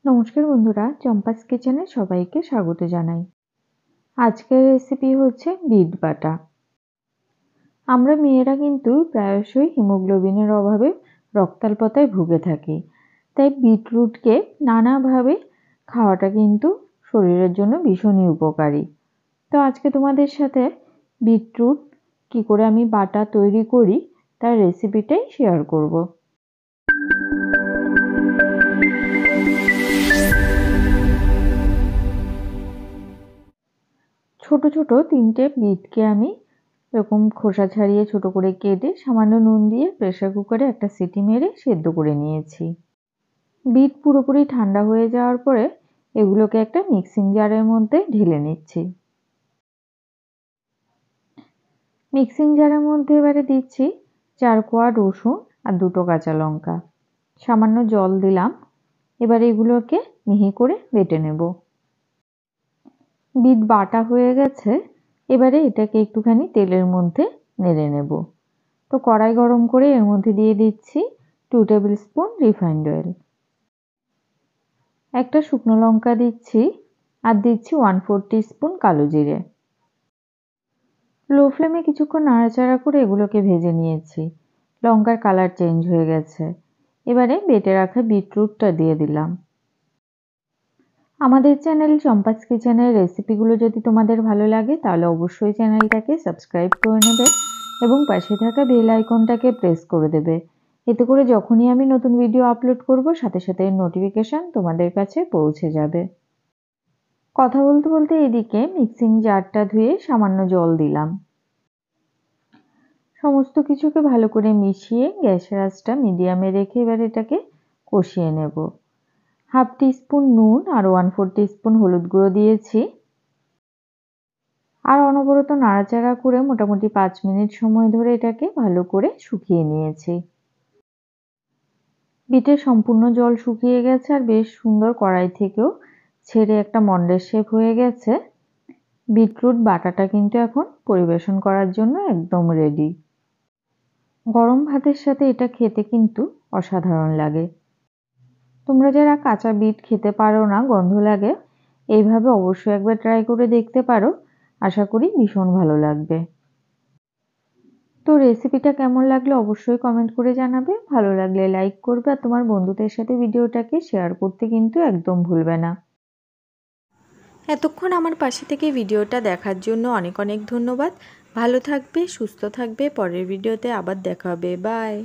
নমস্কার বন্ধুরা, চম্পাস কিচেনে সবাইকে স্বাগত জানাই। আজকের রেসিপি হচ্ছে বিট বাটা। আমরা মেয়েরা কিন্তু প্রায়শই হিমোগ্লোবিনের অভাবে রক্তাল্পতায় ভুগে থাকি, তাই বিটরুটকে নানাভাবে খাওয়াটা কিন্তু শরীরের জন্য ভীষণই উপকারী। তো আজকে তোমাদের সাথে বিটরুট কী করে আমি বাটা তৈরি করি তার রেসিপিটাই শেয়ার করব। ছোট ছোট 3টে বিটকে আমি এরকম খোসা ছাড়িয়ে ছোট করে কেটে সামান্য নুন দিয়ে প্রেসার কুকারে একটা সিটি মেরে সেদ্ধ করে নিয়েছি। বিট পুরোপুরি ঠান্ডা হয়ে যাওয়ার পরে এগুলোকে একটা মিক্সিং জারের মধ্যে ঢেলে নিচ্ছি। মিক্সিং জারের মধ্যে এবারে দিচ্ছি 4 কোয়া রসুন আর 2টো কাঁচা লঙ্কা, সামান্য জল দিলাম। এবার এগুলোকে মিহি করে বেটে নেব। বিট বাটা হয়ে গেছে, এবারে এটাকে একটুখানি তেলের মধ্যে নেড়ে নেব। তো কড়াই গরম করে এর মধ্যে দিয়ে দিচ্ছি 2 টেবিল স্পুন রিফাইন্ড অয়েল, একটা শুকনো লঙ্কা দিচ্ছি আর দিচ্ছি 1/4 টিস্পুন কালো জিরে। লো ফ্লেমে কিছুক্ষণ নাড়াচাড়া করে এগুলোকে ভেজে নিয়েছি। লঙ্কার কালার চেঞ্জ হয়ে গেছে। এবারে বেটে রাখা বিটরুটটা দিয়ে দিলাম। আমাদের চ্যানেল চম্পাস কিচেনের রেসিপিগুলো যদি তোমাদের ভালো লাগে তাহলে অবশ্যই চ্যানেলটাকে সাবস্ক্রাইব করে নেবে এবং পাশে থাকা বেল আইকনটাকে প্রেস করে দেবে। এতে করে যখনই আমি নতুন ভিডিও আপলোড করব সাথে সাথে নোটিফিকেশন তোমাদের কাছে পৌঁছে যাবে। কথা বলতে বলতে এদিকে মিক্সিং জারটা ধুয়ে সামান্য জল দিলাম। সমস্ত কিছুকে ভালো করে মিশিয়ে গ্যাসের আঁচটা মিডিয়ামে রেখে এবার এটাকে কষিয়ে নেব। 1/2 টিস্পুন নুন আর 1/4 টিস্পুন হলুদ গুঁড়ো দিয়েছি আর অনবরত নাড়াচাড়া করে মোটামুটি 5 মিনিট সময় ধরে এটাকে ভালো করে শুকিয়ে নিয়েছি। বিটের সম্পূর্ণ জল শুকিয়ে গেছে আর বেশ সুন্দর কড়াই থেকেও ছেড়ে একটা মন্ডের শেপ হয়ে গেছে। বিটরুট বাটাটা কিন্তু এখন পরিবেশন করার জন্য একদম রেডি। গরম ভাতের সাথে এটা খেতে কিন্তু অসাধারণ লাগে। তোমরা যারা কাঁচা বিট খেতে পারো না, গন্ধ লাগে, এইভাবে অবশ্যই একবার ট্রাই করে দেখতে পারো। আশা করি ভীষণ ভালো লাগবে। তো রেসিপিটা কেমন লাগলো অবশ্যই কমেন্ট করে জানাবে। ভালো লাগলে লাইক করবে আর তোমার বন্ধুদের সাথে ভিডিওটাকে শেয়ার করতে কিন্তু একদম ভুলবে না। এতক্ষণ আমার পাশে থেকে ভিডিওটা দেখার জন্য অনেক অনেক ধন্যবাদ। ভালো থাকবে, সুস্থ থাকবে। পরের ভিডিওতে আবার দেখা হবে। বাই।